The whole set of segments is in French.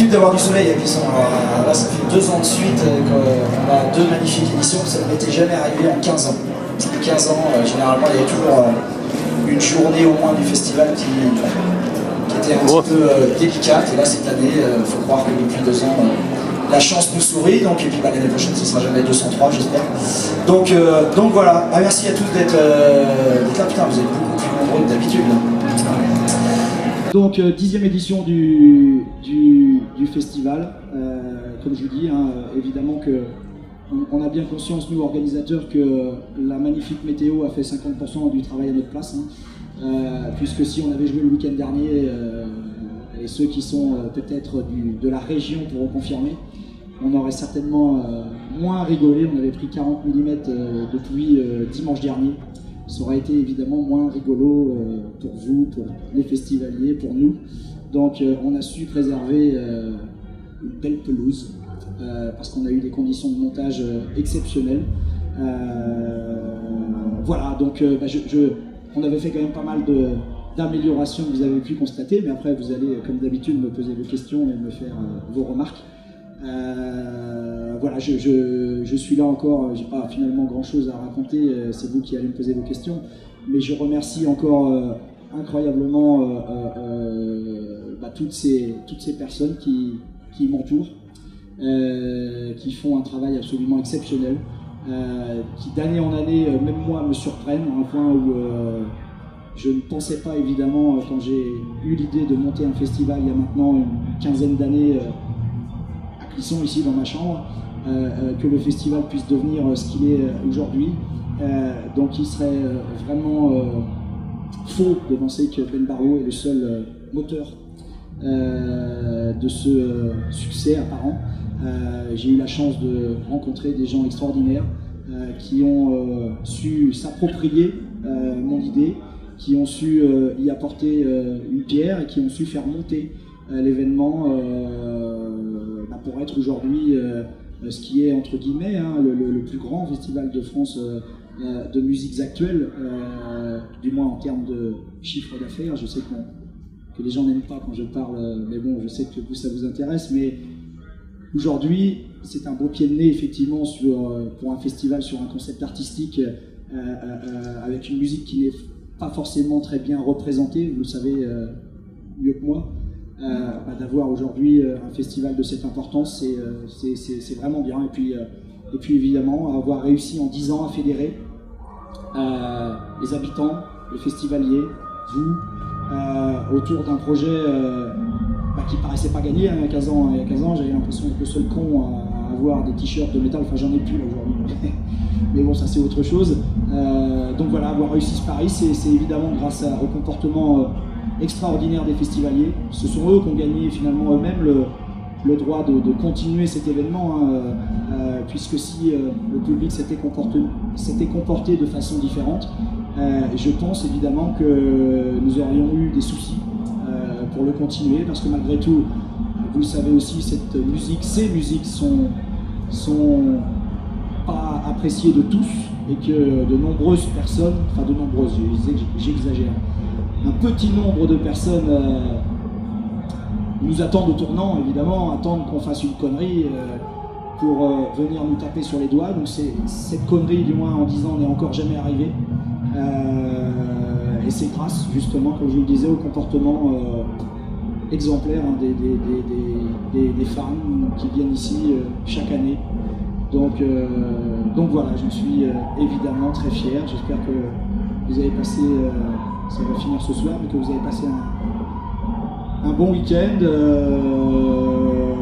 l'habitude d'avoir du soleil à Clisson. Alors là, ça fait 2 ans de suite qu'on a 2 magnifiques éditions. Ça ne m'était jamais arrivé en 15 ans. 15 ans, généralement, il y avait toujours une journée au moins du festival qui était un petit peu délicate. Et là, cette année, il faut croire que depuis 2 ans, la chance nous sourit. Donc, et puis l'année prochaine, ce ne sera jamais 203, j'espère. Donc voilà. Ah, merci à tous d'être là. Putain, vous êtes beaucoup plus nombreux que d'habitude. Donc 10e édition du festival, comme je vous dis, hein, évidemment que on a bien conscience, nous organisateurs, que la magnifique météo a fait 50% du travail à notre place, hein, puisque si on avait joué le week-end dernier, et ceux qui sont peut-être de la région pourront confirmer, on aurait certainement moins rigolé. On avait pris 40 mm de pluie dimanche dernier. Ça aurait été évidemment moins rigolo pour vous, pour les festivaliers, pour nous. Donc on a su préserver une belle pelouse parce qu'on a eu des conditions de montage exceptionnelles. Voilà, donc on avait fait quand même pas mal d'améliorations que vous avez pu constater, mais après vous allez comme d'habitude me poser vos questions et me faire vos remarques. Voilà, je suis là encore, j'ai pas finalement grand chose à raconter, c'est vous qui allez me poser vos questions, mais je remercie encore incroyablement toutes ces personnes qui m'entourent, qui font un travail absolument exceptionnel, qui d'année en année, même moi, me surprennent à un point où je ne pensais pas évidemment, quand j'ai eu l'idée de monter un festival il y a maintenant une quinzaine d'années, qui sont ici dans ma chambre, que le festival puisse devenir ce qu'il est aujourd'hui. Donc il serait vraiment faux de penser que Ben Barlow est le seul moteur de ce succès apparent. J'ai eu la chance de rencontrer des gens extraordinaires qui ont su s'approprier mon idée, qui ont su y apporter une pierre et qui ont su faire monter l'événement pour être aujourd'hui ce qui est entre guillemets le plus grand festival de France de musiques actuelles, du moins en termes de chiffre d'affaires. Je sais que les gens n'aiment pas quand je parle, mais bon, je sais que vous, ça vous intéresse, mais aujourd'hui c'est un beau pied de nez effectivement pour un festival sur un concept artistique avec une musique qui n'est pas forcément très bien représentée, vous le savez mieux que moi. D'avoir aujourd'hui un festival de cette importance, c'est vraiment bien. Et puis évidemment, avoir réussi en 10 ans à fédérer les habitants, les festivaliers, vous, autour d'un projet qui paraissait pas gagné. Il y a 15 ans, j'avais l'impression d'être le seul con à avoir des t-shirts de métal. Enfin, j'en ai plus là aujourd'hui. Mais bon, ça c'est autre chose. Donc voilà, avoir réussi ce pari, c'est évidemment grâce au comportement extraordinaire des festivaliers. Ce sont eux qui ont gagné finalement eux-mêmes le droit de continuer cet événement, puisque si le public s'était comporté de façon différente, je pense évidemment que nous aurions eu des soucis pour le continuer, parce que malgré tout, vous le savez aussi, ces musiques sont pas appréciées de tous, et que de nombreuses personnes, enfin de nombreuses, j'exagère, un petit nombre de personnes nous attendent au tournant, évidemment, attendent qu'on fasse une connerie pour venir nous taper sur les doigts. Donc cette connerie, du moins en 10 ans, n'est encore jamais arrivée. Et c'est grâce, justement, comme je vous le disais, au comportement exemplaire des femmes qui viennent ici chaque année. Donc voilà, je suis évidemment très fier. J'espère que vous avez passé... ça va finir ce soir, mais que vous avez passé un bon week-end.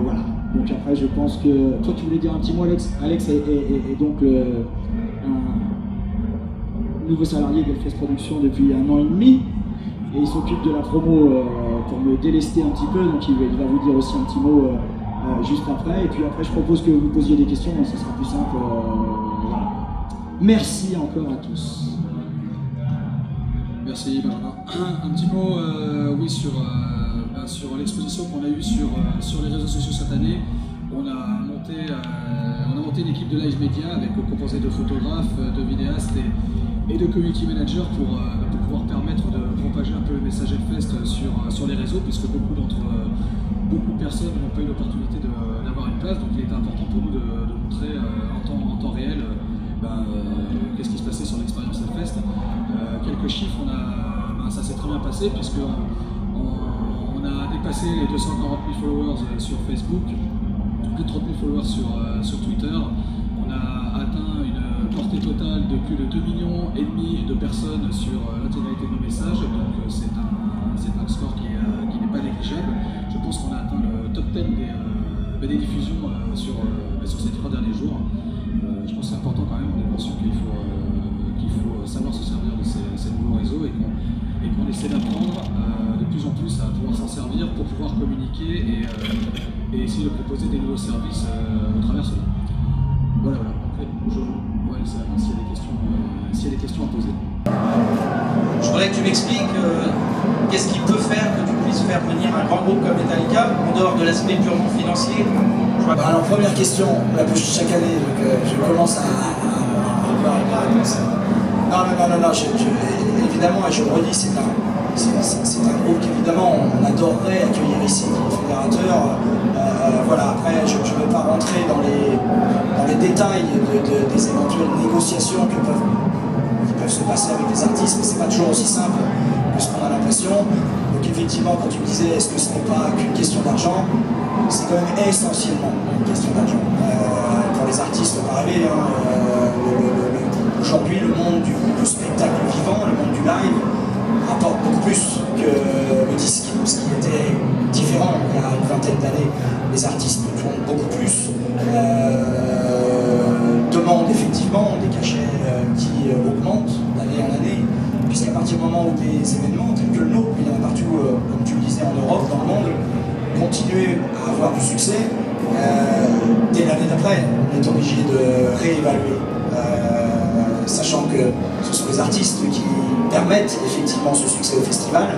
Voilà. Donc après, je pense que... Toi, tu voulais dire un petit mot, Alex? Alex est donc un nouveau salarié d'Elfest Productions depuis 1 an et demi. Et il s'occupe de la promo pour me délester un petit peu. Donc il va vous dire aussi un petit mot juste après. Et puis après, je propose que vous posiez des questions, donc ça sera plus simple. Voilà. Merci encore à tous. Merci Benjamin. Un petit mot oui, sur l'exposition qu'on a eue sur les réseaux sociaux cette année. On a monté une équipe de live media composée de photographes, de vidéastes et de community managers pour pouvoir permettre de propager un peu le message Hellfest sur les réseaux, puisque beaucoup de personnes n'ont pas eu l'opportunité d'avoir une place, donc il était important pour nous de montrer en temps réel qu'est-ce qui se passait sur l'expérience Hellfest. Quelques chiffres, ça s'est très bien passé, puisqu'on a dépassé les 240 000 followers sur Facebook, plus de 30 000 followers sur Twitter. On a atteint une portée totale de plus de 2,5 millions de personnes sur l'intégralité de nos messages, donc c'est un score qui n'est pas négligeable. Je pense qu'on a atteint le top 10 des diffusions sur ces 3 derniers jours. Je pense que c'est important quand même, on est conscient qu'il faut savoir se servir de ces nouveaux réseaux et qu'on essaie d'apprendre de plus en plus à pouvoir s'en servir pour pouvoir communiquer et essayer de proposer des nouveaux services au travers de cela. Voilà. Après, s'il y a des questions à poser. Je voudrais que tu m'expliques qu'est-ce qui peut faire que tu puisses faire venir un grand groupe comme Metallica en dehors de l'aspect purement financier. Alors première question, on la pose chaque année, donc je commence à avoir une réponse. Non, évidemment, et je le redis, c'est un groupe qu'évidemment on adorerait accueillir ici, le fédérateur. Voilà, après je ne veux pas rentrer dans les détails des éventuelles négociations qui peuvent se passer avec les artistes, mais c'est pas toujours aussi simple que ce qu'on a l'impression. Donc effectivement, quand tu me disais est-ce que ce n'est pas qu'une question d'argent, c'est quand même essentiellement une question d'argent. Pour les artistes, on va rêver, aujourd'hui le monde du spectacle vivant, le monde du live, rapporte beaucoup plus que le disque, ce qui était différent il y a une vingtaine d'années. Les artistes tournent beaucoup plus, demandent effectivement des cachets qui augmentent d'année en année, puisqu'à partir du moment où des événements tels que le nôtre, il y en a partout, comme tu le disais, en Europe, dans le monde, continuent à avoir du succès, dès l'année d'après, on est obligé de réévaluer, sachant que ce sont les artistes qui permettent effectivement ce succès au festival.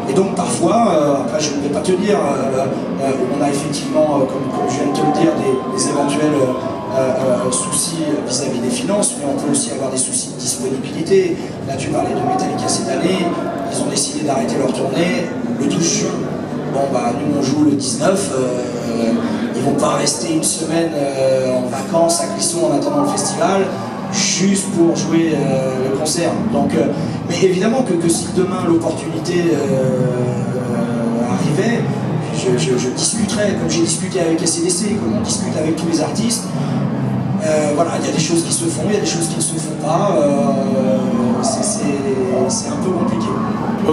Et donc parfois, après je ne vais pas te dire, on a effectivement, comme je viens de te le dire, des éventuels soucis vis-à-vis des finances, mais on peut aussi avoir des soucis de disponibilité. Là tu parlais de Metallica cette année, ils ont décidé d'arrêter leur tournée le 12 juin. Bon nous on joue le 19, ils vont pas rester une semaine en vacances à Clisson en attendant le festival, juste pour jouer le concert. Donc, mais évidemment que si demain l'opportunité arrivait, je discuterais, comme j'ai discuté avec ACDC, comme on discute avec tous les artistes. Voilà, il y a des choses qui se font, il y a des choses qui ne se font pas. C'est un peu compliqué.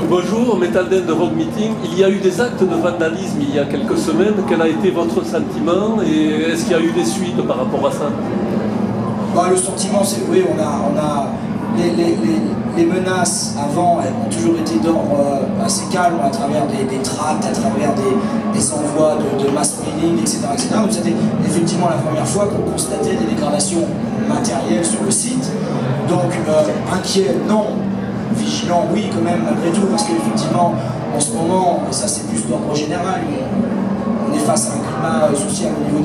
Bonjour, Metal Den de Rogue Meeting. Il y a eu des actes de vandalisme il y a quelques semaines. Quel a été votre sentiment et est-ce qu'il y a eu des suites par rapport à ça? Le sentiment, c'est oui, on a les menaces avant, elles ont toujours été d'ordre assez calme à travers des tracts, à travers des envois de mass mailing, etc. Donc c'était effectivement la première fois qu'on constatait des dégradations matérielles sur le site. Donc inquiet, non. Vigilant, oui, quand même, malgré tout, parce qu'effectivement, en ce moment, et ça c'est plus d'ordre général, on est face à un climat social au niveau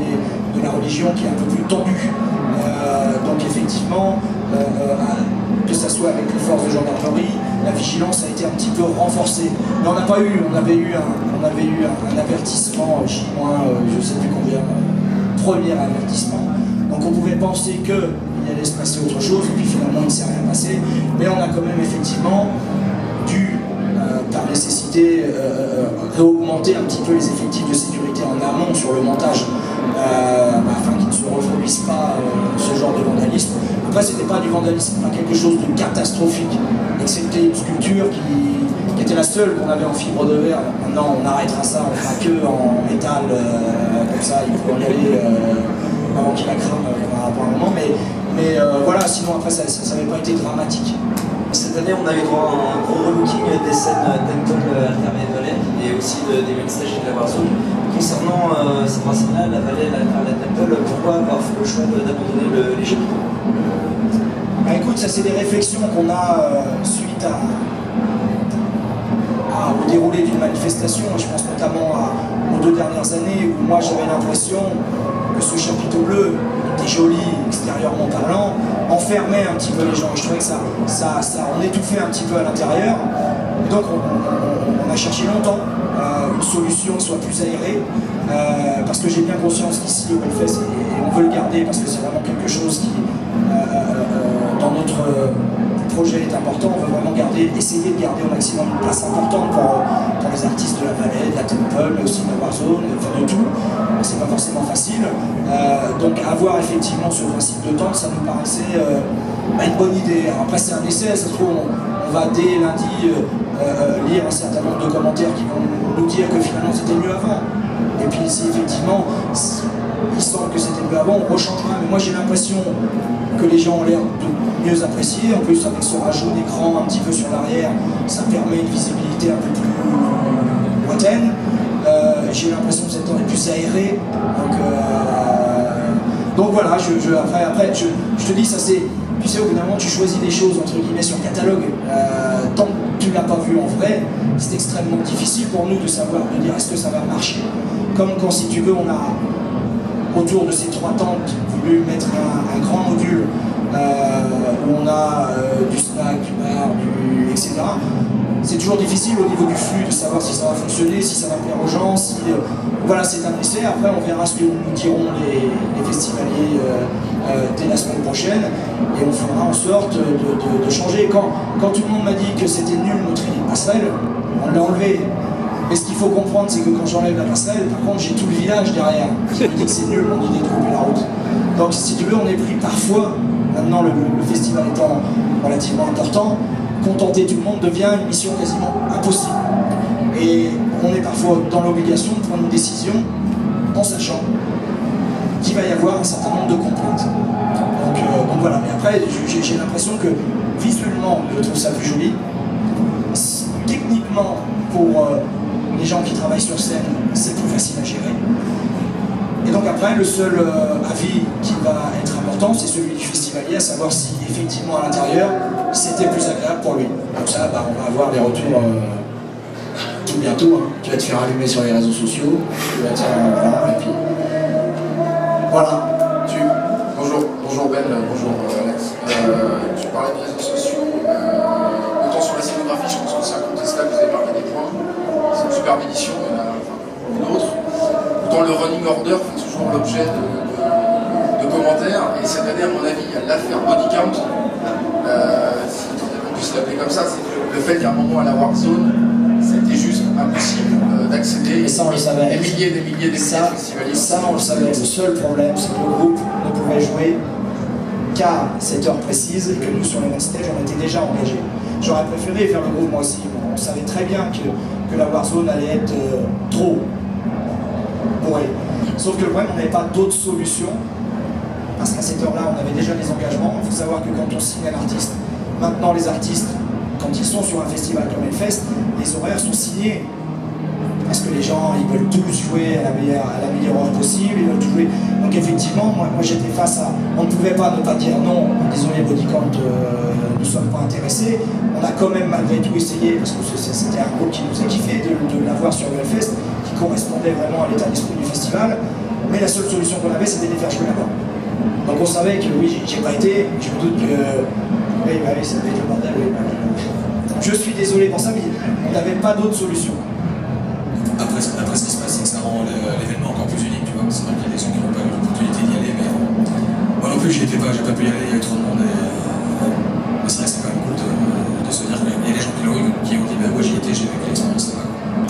de la religion qui est un peu plus tendu. Donc effectivement, que ce soit avec les forces de gendarmerie, la vigilance a été un petit peu renforcée. Mais on avait eu un avertissement, J-, je ne sais plus combien, premier avertissement. Donc on pouvait penser qu'il allait se passer autre chose, et puis finalement il ne s'est rien passé. Mais on a quand même effectivement dû, par nécessité, réaugmenter un petit peu les effectifs de sécurité en amont sur le montage, afin qu'ils ne se reproduisent pas ce genre de vandalisme. Après, ce n'était pas du vandalisme, pas quelque chose de catastrophique, excepté une sculpture qui était la seule qu'on avait en fibre de verre. Maintenant, on arrêtera ça, on fera que en métal, comme ça, il faut y aller avant qu'il la crame pour un moment. Mais voilà, sinon après, ça n'avait pas été dramatique. Cette année, on a eu droit à un gros relooking des scènes Temple Alternate Valley et aussi des main stages de la Warzone. Concernant ces trois scènes-là, la Valley et l'Alternate Temple, pourquoi avoir fait le choix d'abandonner les jeux? Écoute, ça c'est des réflexions qu'on a suite au déroulé d'une manifestation. Je pense notamment au aux 2 dernières années où moi j'avais l'impression que ce chapiteau bleu était joli, extérieurement parlant, enfermait un petit peu les gens. Je trouvais que on étouffait un petit peu à l'intérieur. Et donc on a cherché longtemps une solution qui soit plus aérée, parce que j'ai bien conscience qu'ici au Hellfest, et on veut le garder parce que c'est vraiment quelque chose qui, dans notre projet est important. On veut vraiment essayer de garder au maximum une place importante pour les artistes de la vallée, de la Temple, mais aussi de la Warzone, enfin de tout. C'est pas forcément facile. Donc avoir effectivement ce principe de temps, ça nous paraissait une bonne idée. Alors après c'est un essai, ça se trouve on va dès lundi lire un certain nombre de commentaires qui vont nous dire que finalement c'était mieux avant. Et puis si effectivement il semble que c'était mieux avant, on rechangera. Mais moi j'ai l'impression que les gens ont l'air de mieux apprécier. En plus avec ce rajout d'écran un petit peu sur l'arrière, ça permet une visibilité un peu plus lointaine. J'ai l'impression que cette temps est plus aéré. Donc voilà, après je te dis, ça c'est. Tu sais, au bout d'un moment, tu choisis des choses entre guillemets sur catalogue. Tant que tu ne l'as pas vu en vrai, c'est extrêmement difficile pour nous de savoir, de dire est-ce que ça va marcher. Comme quand, si tu veux, on a autour de ces 3 tentes voulu mettre un grand module où on a du snack, du bar, etc. C'est toujours difficile au niveau du flux de savoir si ça va fonctionner, si ça va plaire aux gens, si... voilà, c'est un essai. Après, on verra ce que nous diront les festivaliers dès la semaine prochaine, et on fera en sorte de changer. Quand tout le monde m'a dit que c'était nul notre idée de passerelle, on l'a enlevé. Mais ce qu'il faut comprendre, c'est que quand j'enlève la passerelle, par contre, j'ai tout le village derrière qui me dit que c'est nul mon idée de couper la route. Donc, si tu veux, on est pris parfois, maintenant le festival étant relativement important, contenter tout le monde devient une mission quasiment impossible. Et on est parfois dans l'obligation de prendre une décision en sachant qu'il va y avoir un certain nombre de contraintes. Donc voilà, mais après j'ai l'impression que visuellement je trouve ça plus joli. Techniquement, pour les gens qui travaillent sur scène, c'est plus facile à gérer. Et donc après, le seul avis qui va être important, c'est celui du festivalier, à savoir si effectivement à l'intérieur, c'était plus agréable pour lui. Donc ça, on va avoir des retours tout bientôt. Hein. Tu vas te faire allumer sur les réseaux sociaux, tu vas te faire... et puis... Voilà. Bonjour Ben, bonjour Alex. Tu parlais de réseaux sociaux. Autant sur la scénographie, je pense que c'est incontestable, vous avez marqué des points. C'est une superbe édition, il y en a une autre. Autant le running order fait toujours l'objet de commentaires. Et cette année, à mon avis, il y a l'affaire Body Count. Si on puisse l'appeler comme ça, c'est le fait qu'à un moment à la Warzone, c'était juste impossible d'accéder. Et ça, on le savait. Des milliers de festivaliers. Ça, on le savait. Le seul problème, c'est que le groupe ne pouvait jouer qu'à cette heure précise et que nous, sur le main stage, on était déjà engagés. J'aurais préféré faire le groupe moi aussi. On savait très bien que la Warzone allait être trop bourrée. Sauf que le problème, on n'avait pas d'autres solutions. Parce qu'à cette heure-là, on avait déjà des engagements. Il faut savoir que quand on signe un artiste, maintenant les artistes, quand ils sont sur un festival comme Hellfest, les horaires sont signés. Parce que les gens, ils veulent tous jouer à la meilleure heure possible, ils veulent tout jouer. Donc effectivement, moi j'étais face à... On ne pouvait pas ne pas dire non, désolé Body Count, nous ne sommes pas intéressés. On a quand même malgré tout essayé, parce que c'était un groupe qui nous a kiffé, de l'avoir sur le Hellfest, qui correspondait vraiment à l'état d'esprit du festival. Mais la seule solution qu'on avait, c'était de les faire jouer là-bas. Donc on savait que oui, j'ai pas été, je me doute que... Oui, ça devait être le bordel, oui. Je suis désolé pour ça, mais on n'avait pas d'autre solution. Après, ce qui se passe, c'est que ça rend l'événement encore plus unique, tu vois. C'est vrai qu'il y a des gens qui n'ont pas eu l'opportunité d'y aller, mais moi non plus, j'ai pas pu y aller, il y a eu trop de monde. Mais c'est vrai que c'est quand même cool de se dire qu'il y a des gens qui ont dit, ben moi j'y étais, j'ai vécu l'expérience là-bas.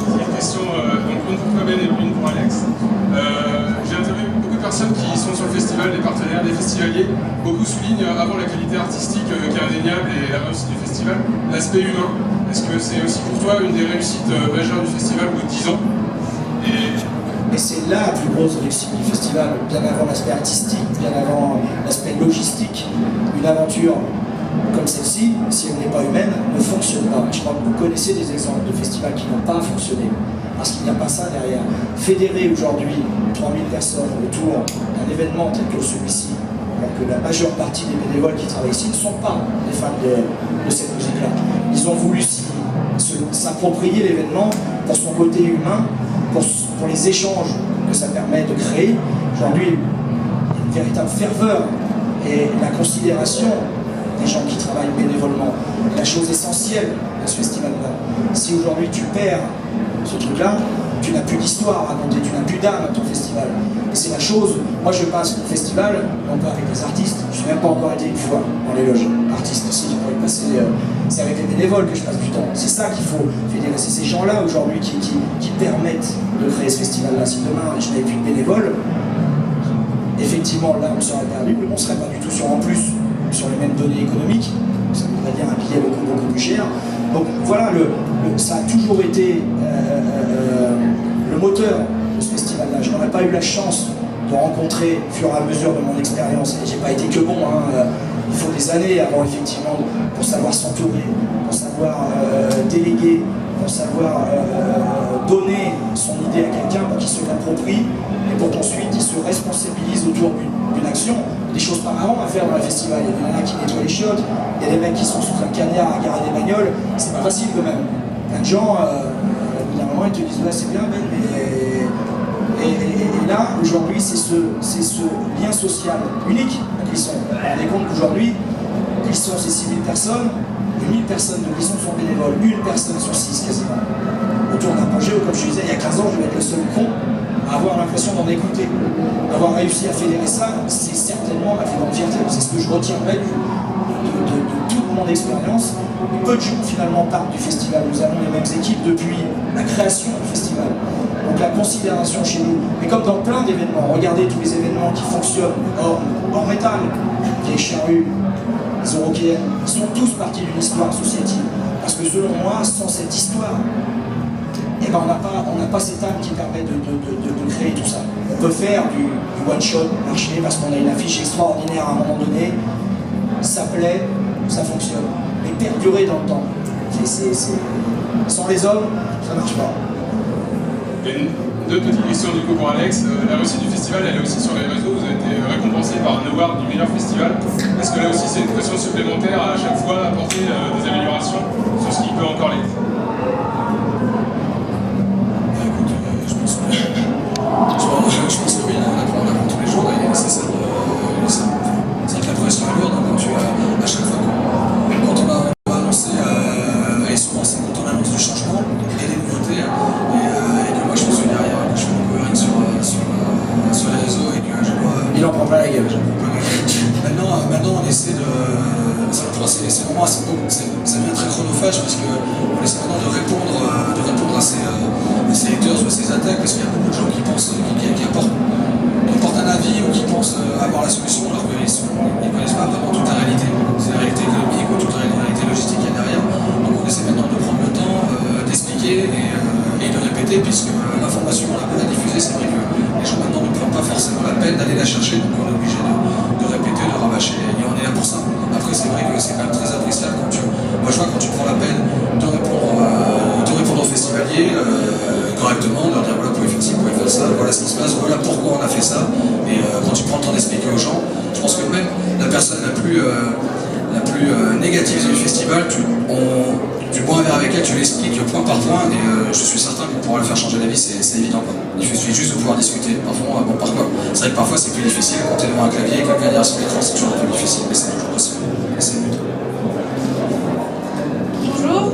Une question, donc une pour Fabien et une pour Alex. J'ai interviewé beaucoup de personnes qui sont sur le festival, des partenaires, des festivaliers. Beaucoup soulignent avant la qualité artistique qui est indéniable et la réussite du festival, l'aspect humain. Est-ce que c'est aussi pour toi une des réussites majeures du festival au bout de 10 ans? Et c'est la plus grosse réussite du festival, bien avant l'aspect artistique, bien avant l'aspect logistique. Une aventure comme celle-ci, si elle n'est pas humaine, ne fonctionne pas. Je crois que vous connaissez des exemples de festivals qui n'ont pas fonctionné, parce qu'il n'y a pas ça derrière. Fédérer aujourd'hui 3000 personnes autour d'un événement tel que celui-ci, alors que la majeure partie des bénévoles qui travaillent ici ne sont pas des fans de cette musique-là. Ils ont voulu s'approprier l'événement pour son côté humain, pour pour les échanges que ça permet de créer. Aujourd'hui, il y a une véritable ferveur et la considération des gens qui travaillent bénévolement. La chose essentielle de ce festival-là, si aujourd'hui tu perds ce truc-là, tu n'as plus d'histoire à raconter, tu n'as plus d'âme à ton festival. Et c'est la chose, moi je passe au festival, non pas avec des artistes, je n'ai même pas encore été une fois dans les loges. Artistes aussi, je pourrais passer, c'est avec les bénévoles que je passe du temps. C'est ça qu'il faut fédérer, c'est ces gens-là aujourd'hui qui permettent de créer ce festival-là. Si demain je n'avais plus de bénévoles, effectivement là on serait perdu, on ne serait pas du tout sur en plus sur les mêmes données économiques, ça voudrait dire un billet beaucoup plus cher. Donc voilà, ça a toujours été le moteur de ce festival-là. Je n'aurais pas eu la chance de rencontrer au fur et à mesure de mon expérience, et j'ai pas été que bon, il faut des années avant effectivement pour savoir s'entourer, pour savoir déléguer, pour savoir donner son idée à quelqu'un pour qu'il se l'approprie et pour qu'ensuite il se responsabilise autour d'une action. Des choses pas marrantes à faire dans le festival. Il y en a qui nettoient les chiottes, il y a des mecs qui sont sous un cagnard à garer des bagnoles, c'est pas facile quand même. Plein de gens, au bout d'un moment, ils te disent ouais, c'est bien, Ben, mais. Et là, aujourd'hui, c'est ce lien social unique à Clisson. Vous vous rendez compte qu'aujourd'hui, Clisson, c'est 6000 personnes, et 1000 personnes de Clisson sont bénévoles, une personne sur 6 quasiment. Autour d'un projet où, comme je disais, il y a 15 ans, je vais être le seul con à avoir l'impression d'en écouter. Avoir réussi à fédérer ça, c'est certainement ma plus grande fierté. C'est ce que je retiendrai de toute mon expérience. Peu de gens finalement partent du festival. Nous avons les mêmes équipes depuis la création du festival. Donc la considération chez nous. Mais comme dans plein d'événements, regardez tous les événements qui fonctionnent hors métal, les charrues, les européennes, sont tous partis d'une histoire associative. Parce que selon moi, sans cette histoire, eh ben on n'a pas cette âme qui permet de créer tout ça. On peut faire du one-shot, marcher, parce qu'on a une affiche extraordinaire à un moment donné, ça plaît, ça fonctionne. Mais perdurer dans le temps, sans les hommes, ça ne marche pas. Deux petites questions du coup pour Alex. La réussite du festival, elle est aussi sur les réseaux. Vous avez été récompensé par un award du meilleur festival. Est-ce que là aussi c'est une pression supplémentaire à chaque fois apporter des améliorations sur ce qui peut encore l'être? Je pense que oui, on apprend tous les jours et c'est vrai que la pression est lourde quand tu à chaque fois quand on va annoncer, et souvent c'est quand on annonce du changement, il y a des nouveautés et que moi je suis derrière, que je fais mon covering sur les réseaux et que je vois. Il en prend pas la gueule. Maintenant on essaie de. C'est vraiment assez beau, ça devient très chronophage parce qu'on essaie maintenant de répondre à ces lecteurs ou à ces attaques parce qu'il y a beaucoup de gens qui pensent, qui apportent un avis ou qui pensent avoir la solution alors qu'ils ne connaissent pas vraiment toute la réalité. C'est la réalité économique ou toute la réalité logistique qu'il y a derrière. Donc on essaie maintenant de prendre le temps d'expliquer et de répéter puisque l'information on l'a diffusée, c'est vrai que les gens maintenant ne prennent pas forcément la peine d'aller la chercher, donc on est obligé de répéter, de rabâcher et on est là pour ça. Après c'est vrai que c'est quand même très appréciable quand moi je vois quand tu prends la peine de répondre aux festivaliers correctement, de leur dire voilà, vous pouvez faire ça, voilà ce qui se passe, voilà pourquoi on a fait ça, et quand tu prends le temps d'expliquer aux gens, je pense que même la personne la plus négative du festival, tu bois un verre avec elle, tu l'expliques point par point, et je suis certain qu'on pourra le faire changer d'avis, c'est évident quoi. Il suffit juste de pouvoir discuter, parfois, bon par quoi. C'est vrai que parfois c'est plus difficile quand tu es devant un clavier et que quelqu'un derrière son écran, c'est toujours un peu difficile, mais c'est toujours possible. Bonjour,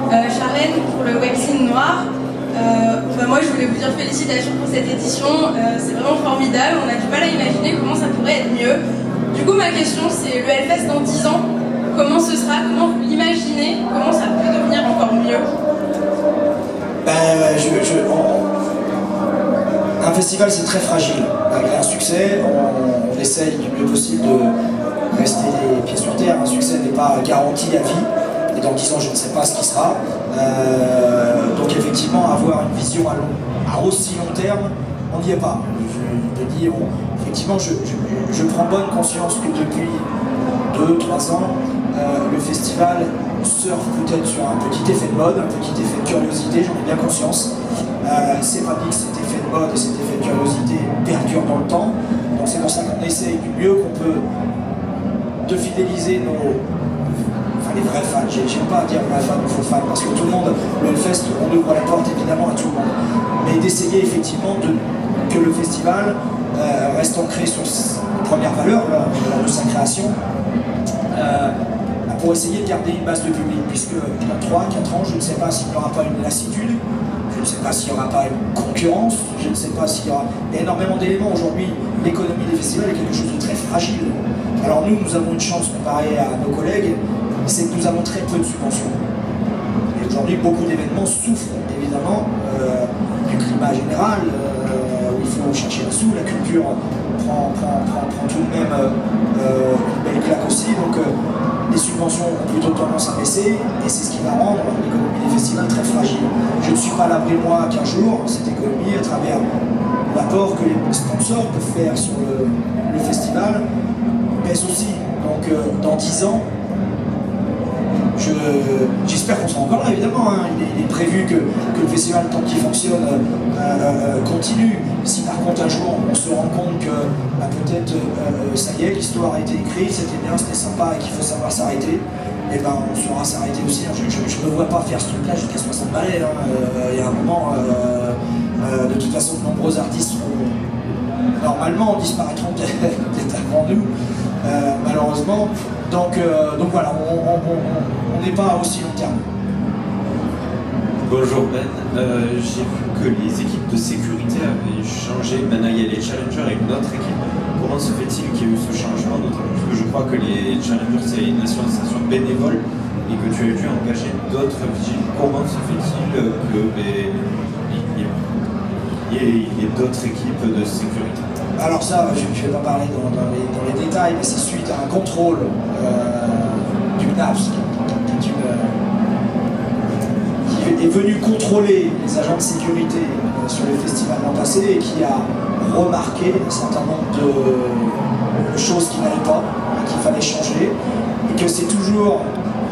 Charlène pour le webzine noir. Moi je voulais vous dire félicitations pour cette édition, c'est vraiment formidable, on a du mal à imaginer comment ça pourrait être mieux. Du coup ma question c'est le Hellfest dans 10 ans, comment ce sera, comment vous l'imaginez, comment ça peut devenir encore mieux? Un festival c'est très fragile, malgré un succès, on essaye du mieux possible de rester les pieds sur terre, un succès n'est pas garanti à vie. Et dans 10 ans, je ne sais pas ce qui sera. Donc effectivement, avoir une vision à aussi long terme, on n'y est pas. Je te dis, effectivement, je prends bonne conscience que depuis 2-3 ans, le festival surfe peut-être sur un petit effet de mode, un petit effet de curiosité, j'en ai bien conscience. C'est pas dit que cet effet de mode et cet effet de curiosité perdure dans le temps. Donc c'est pour ça qu'on essaye du mieux qu'on peut de fidéliser les vrais fans. J'aime pas dire vrais fans ou faux fans, parce que tout le monde, le Hellfest, on ouvre la porte évidemment à tout le monde. Mais d'essayer effectivement que le festival reste ancré sur ses premières valeurs lors de sa création, pour essayer de garder une base de public, puisque dans 3-4 ans, je ne sais pas s'il n'y aura pas une lassitude, je ne sais pas s'il n'y aura pas une concurrence, je ne sais pas s'il y aura énormément d'éléments. Aujourd'hui, l'économie des festivals est quelque chose de très fragile. Alors nous avons une chance comparée à nos collègues, c'est que nous avons très peu de subventions. Et aujourd'hui, beaucoup d'événements souffrent évidemment du climat général, où il faut chercher le sous, la culture prend tout de même une belle claque aussi. Donc les subventions ont plutôt tendance à baisser, et c'est ce qui va rendre l'économie des festivals très fragile. Je ne suis pas à l'abri, moi, qu'un jour, cette économie, à travers l'apport que les sponsors peuvent faire sur le festival, baisse aussi. Donc dans 10 ans, j'espère qu'on sera encore là, évidemment. Hein. Il est prévu que le festival, tant qu'il fonctionne, continue. Si par contre un jour on se rend compte que peut-être ça y est, l'histoire a été écrite, c'était bien, c'était sympa et qu'il faut savoir s'arrêter, et ben on saura s'arrêter aussi. Je ne me vois pas faire ce truc-là jusqu'à 60 ballets. Hein. Il y a un moment, de toute façon, de nombreux artistes normalement disparaîtront peut-être avant nous, malheureusement. Donc voilà, on n'est pas aussi long terme. Bonjour Ben, j'ai vu que les équipes de sécurité avaient changé. Maintenant il y a les challengers avec notre équipe. Comment se fait-il qu'il y ait eu ce changement, notamment parce que je crois que les challengers c'est une association bénévole et que tu as dû engager d'autres vigiles. Comment se fait-il qu'il y ait d'autres équipes de sécurité? Alors ça, je ne vais pas parler dans les détails, mais c'est suite à un contrôle du CNAPS qui est venu contrôler les agents de sécurité sur le festival l'an passé et qui a remarqué un certain nombre de choses qui n'allaient pas, qu'il fallait changer, et que c'est toujours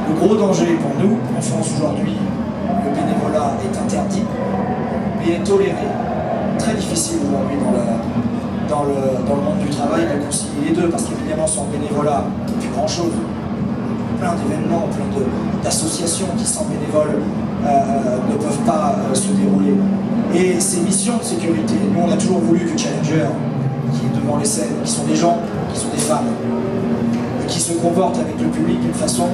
le gros danger pour nous. En France aujourd'hui, le bénévolat est interdit, mais est toléré. Très difficile aujourd'hui dans le monde du travail de concilier les deux, parce qu'évidemment sans bénévolat, il n'y a plus grand chose. Plein d'événements, plein d'associations qui sans bénévoles ne peuvent pas se dérouler. Et ces missions de sécurité, nous on a toujours voulu que Challenger, qui est devant les scènes, qui sont des gens, qui sont des femmes, qui se comportent avec le public d'une façon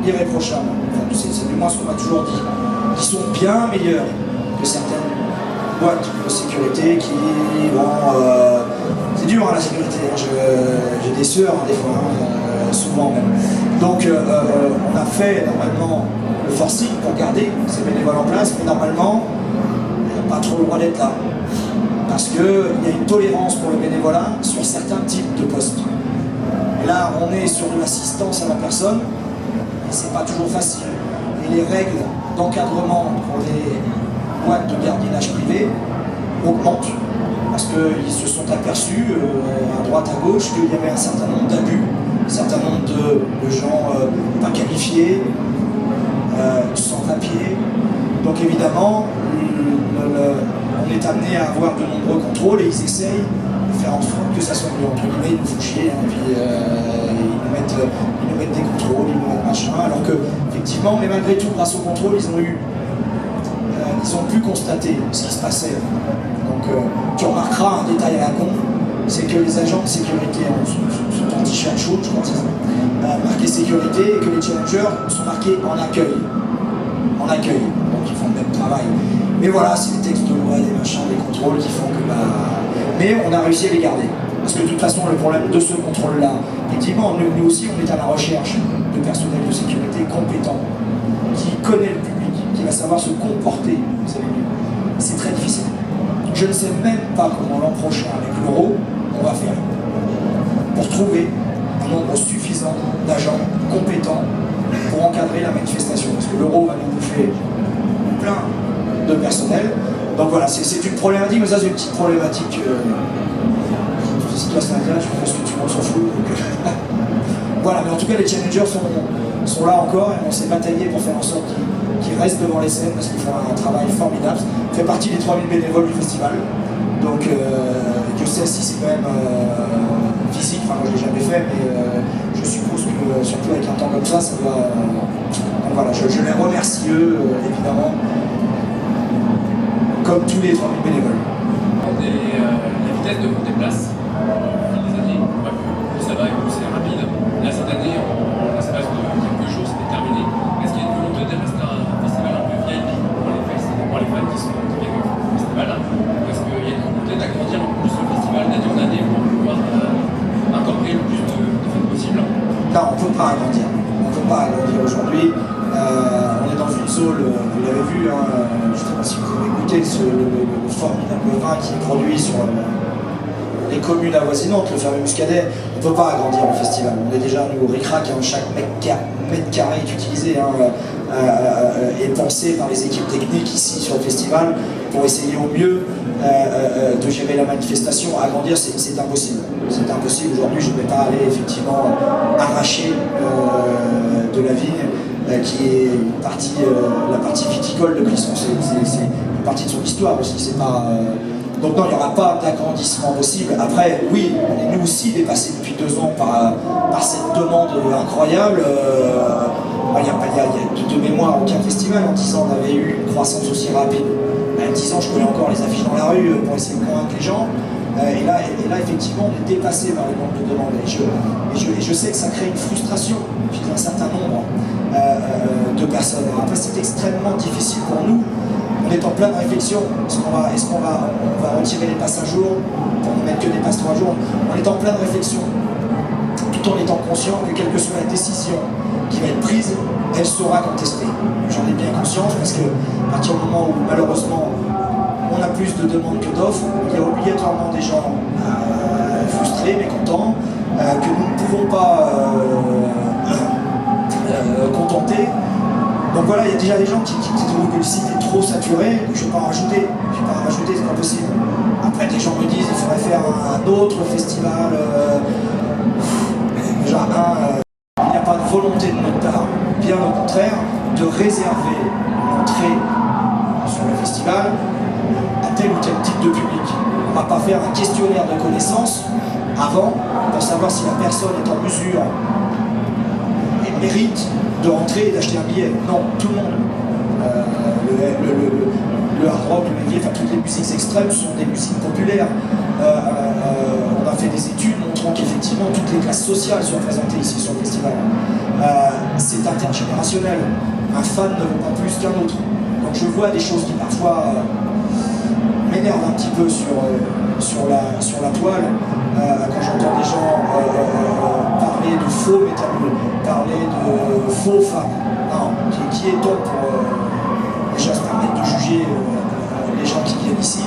irréprochable. Enfin, c'est du moins ce qu'on m'a toujours dit, qui sont bien meilleurs que certaines boîtes de sécurité qui vont... c'est dur hein, la sécurité, hein. J'ai des sœurs hein, des fois, hein, souvent même. Donc on a fait normalement le forcing pour garder ces bénévoles en place, mais normalement il n'y a pas trop le droit d'être là. Parce qu'il y a une tolérance pour le bénévolat sur certains types de postes. Et là on est sur de l'assistance à la personne, et c'est pas toujours facile. Et les règles d'encadrement pour les boîtes de gardiennage privé augmentent, parce qu'ils se sont aperçus à droite à gauche qu'il y avait un certain nombre d'abus, un certain nombre de gens pas qualifiés, sans papier. Donc évidemment, on est amené à avoir de nombreux contrôles et ils essayent de faire en sorte que ça soit mieux. Entre guillemets, ils nous font chier, hein, puis ils nous mettent des contrôles, ils nous mettent machin, alors que effectivement, mais malgré tout, grâce au contrôle, ils ont pu constater ce qui se passait. Donc tu remarqueras un détail à la con, c'est que les agents de sécurité sont en t-shirt chaud, je crois que c'est ça, marqué sécurité, et que les challengers sont marqués en accueil. En accueil, donc ils font le même travail. Mais voilà, c'est des textes de loi, des machins, des contrôles qui font que mais on a réussi à les garder. Parce que de toute façon, le problème de ce contrôle-là, effectivement, nous aussi, on est à la recherche de personnel de sécurité compétent, qui connaît le public, qui va savoir se comporter, vous savez mieux. C'est très difficile. Je ne sais même pas comment l'an prochain, avec l'euro, on va faire pour trouver un nombre suffisant d'agents compétents pour encadrer la manifestation. Parce que l'euro va nous bouffer plein de personnel. Donc voilà, c'est une problématique, mais ça c'est une petite problématique. Si toi ça t'intéresse, je pense que tout le monde s'en fout. Voilà, mais en tout cas les challengers sont là encore et on s'est bataillé pour faire en sorte qu'ils restent devant les scènes parce qu'ils font un travail formidable. Ça fait partie des 3000 bénévoles du festival. Donc Dieu sait si c'est quand même physique, enfin moi je l'ai jamais fait, mais je suppose que surtout avec un temps comme ça doit... donc voilà, je les remercie eux, évidemment, comme tous les 3000 bénévoles. La vitesse de qu'on déplace, les années, plus ça va et plus c'est rapide. Là, cette année, en l'espace de quelques jours, c'était terminé. Est-ce qu'il y a une volonté de rester un festival un peu VIP pour les fans qui viennent au festival? Est-ce qu'il y a une volonté d'agrandir un peu plus le festival d'année en année pour pouvoir incorporer le plus de fans possible? Non, on ne peut pas agrandir. On ne peut pas agrandir aujourd'hui. On est dans une zone, vous l'avez vu, hein, je ne sais pas si vous avez goûté le formidable vin qui est produit sur les communes avoisinantes, le fameux Muscadet. On ne peut pas agrandir le festival. On est déjà nous au ric-rac, hein, chaque mètre carré est utilisé et pensé par les équipes techniques ici sur le festival pour essayer au mieux de gérer la manifestation. Agrandir, c'est impossible. C'est impossible. Aujourd'hui, je ne vais pas aller effectivement arracher de la vigne qui est la partie viticole de Clisson. C'est une partie de son histoire aussi. C'est pas, donc non, il n'y aura pas d'agrandissement possible. Après, oui, on est nous aussi dépassés depuis 2 ans par cette demande incroyable. Il n'y a de mémoire aucun festival en 10 ans n'avait eu une croissance aussi rapide. En 10 ans, je connais encore les affiches dans la rue pour essayer de convaincre les gens. Et là, effectivement, on est dépassé par le nombre de demandes. Et je sais que ça crée une frustration chez un certain nombre de personnes. Alors après, c'est extrêmement difficile pour nous. On est en pleine réflexion. Est-ce qu'on va retirer les passes à jour pour ne mettre que des passes 3 jours? On est en pleine réflexion, tout en étant conscient que quelle que soit la décision qui va être prise, elle sera contestée. J'en ai bien conscience parce que à partir du moment où malheureusement on a plus de demandes que d'offres, il y a obligatoirement des gens frustrés, mécontents, que nous ne pouvons pas contenter. Donc voilà, il y a déjà des gens qui trouvent que le site est trop saturé, je ne vais pas en rajouter, c'est pas possible. Après, des gens me disent qu'il faudrait faire un autre festival. Déjà, il n'y a pas de volonté de notre part, bien au contraire, de réserver l'entrée sur le festival à tel ou tel type de public. On ne va pas faire un questionnaire de connaissances avant pour savoir si la personne est en mesure et mérite de rentrer et d'acheter un billet. Non, tout le monde. Le hard rock, le heavy, enfin toutes les musiques extrêmes sont des musiques populaires. On a fait des études montrant qu'effectivement toutes les classes sociales sont représentées ici sur le festival. C'est intergénérationnel. Un fan ne vaut pas plus qu'un autre. Donc je vois des choses qui parfois m'énervent un petit peu sur la toile. Quand j'entends des gens parler de faux métalleux, parler de faux fans. Non, qui est-on pour déjà se permettre de juger les gens qui viennent ici?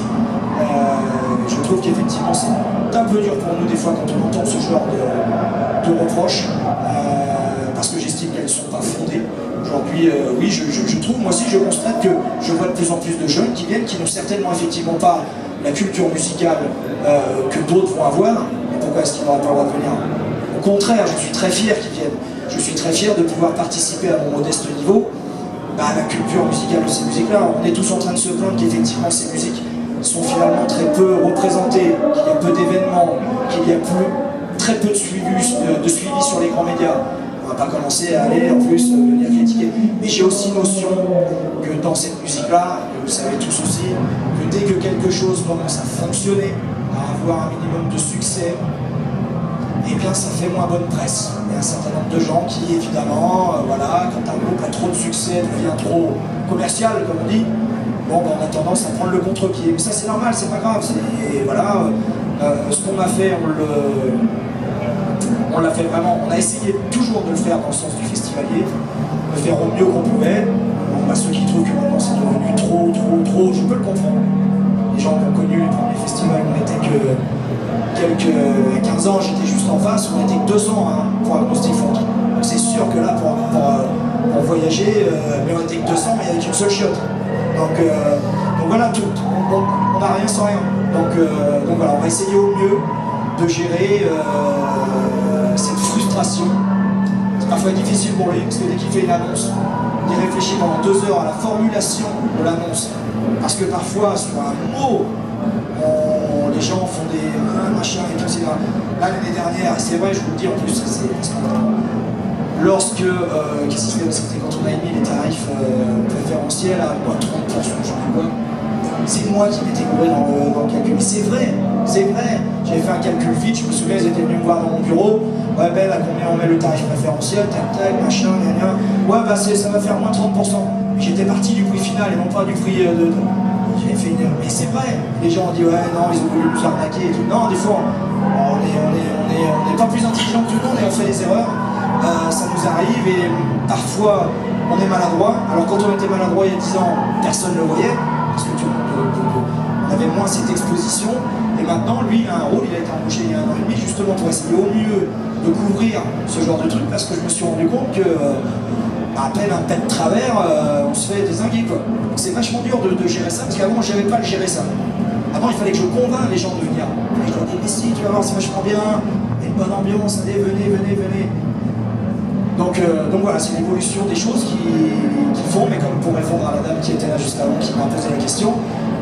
Je trouve qu'effectivement c'est un peu dur pour nous des fois quand on entend ce genre de reproches, parce que j'estime qu'elles ne sont pas fondées. Aujourd'hui, oui, je trouve, moi aussi je constate que je vois de plus en plus de jeunes qui viennent, qui n'ont certainement effectivement pas la culture musicale que d'autres vont avoir. Mais pourquoi est-ce qu'ils n'auraient pas le droit de venir? Au contraire, je suis très fier qu'ils viennent. Je suis très fier de pouvoir participer à mon modeste niveau à la culture musicale de ces musiques-là. On est tous en train de se plaindre qu'effectivement ces musiques sont finalement très peu représentées, qu'il y a peu d'événements, qu'il y a très peu de suivi sur les grands médias. On ne va pas commencer à aller en plus venir critiquer. Mais j'ai aussi notion que dans cette musique-là, et vous savez tous aussi, que dès que quelque chose commence à fonctionner, à avoir un minimum de succès, eh bien ça fait moins bonne presse. Il y a un certain nombre de gens qui, évidemment, voilà, quand un groupe a trop de succès, devient trop commercial, comme on dit, bon, ben, on a tendance à prendre le contre-pied. Mais ça c'est normal, c'est pas grave. Et voilà, ce qu'on a fait, on l'a fait vraiment. On a essayé toujours de le faire dans le sens du festivalier, de faire au mieux qu'on pouvait. Bon, bah, ceux qui trouvent que maintenant c'est devenu trop, je peux le comprendre. Les gens qui ont connu les premiers festivals, on n'était que quelques 15 ans, j'étais juste en face, on n'était que 2 ans pour Agnostic Funk. Donc c'est sûr que là, pour voyager, mais on n'était que 200, mais avec une seule chiotte. Donc voilà, on n'a rien sans rien. Donc voilà, on va essayer au mieux de gérer cette frustration. C'est parfois difficile pour lui, parce que dès qu'il fait une annonce, il réfléchit pendant 2 heures à la formulation de l'annonce. Parce que parfois, sur un mot, les gens font des machins et tout, c'est là. L'année dernière, c'est vrai, je vous le dis en plus, c'est lorsque, qu'est-ce qui se fait, c'était quand on a émis les tarifs préférentiels à moins 30%, j'en ai quoi. C'est moi qui m'étais gouré dans le calcul. C'est vrai. J'avais fait un calcul vite, je me souviens, ils étaient venus me voir dans mon bureau. Ouais, Ben, à combien on met le tarif préférentiel, tac, machin, gna. Ouais, bah ça va faire moins 30%. J'étais parti du prix final et non pas du prix de... J'avais fait une... Mais c'est vrai. Les gens ont dit, ouais, non, ils ont voulu nous arnaquer et tout. Non, des fois, on n'est pas plus intelligent que tout le monde et on fait des erreurs. Ça nous arrive et parfois, on est maladroit. Alors quand on était maladroit il y a 10 ans, personne ne le voyait. Parce que on avait moins cette exposition, et maintenant lui il a un rôle, il a été embauché il y a 1 an et demi justement pour essayer au mieux de couvrir ce genre de truc, parce que je me suis rendu compte que à peine un pet de travers, on se fait dézinguer quoi. Donc c'est vachement dur de gérer ça, parce qu'avant je n'avais pas à le gérer ça. Avant il fallait que je convainc les gens de venir. Et je leur dis mais si, tu vas voir, c'est vachement bien, il y a une bonne ambiance, allez, venez. Donc voilà, c'est l'évolution des choses qui font, mais comme pour répondre à la dame qui était là juste avant, qui m'a posé la question,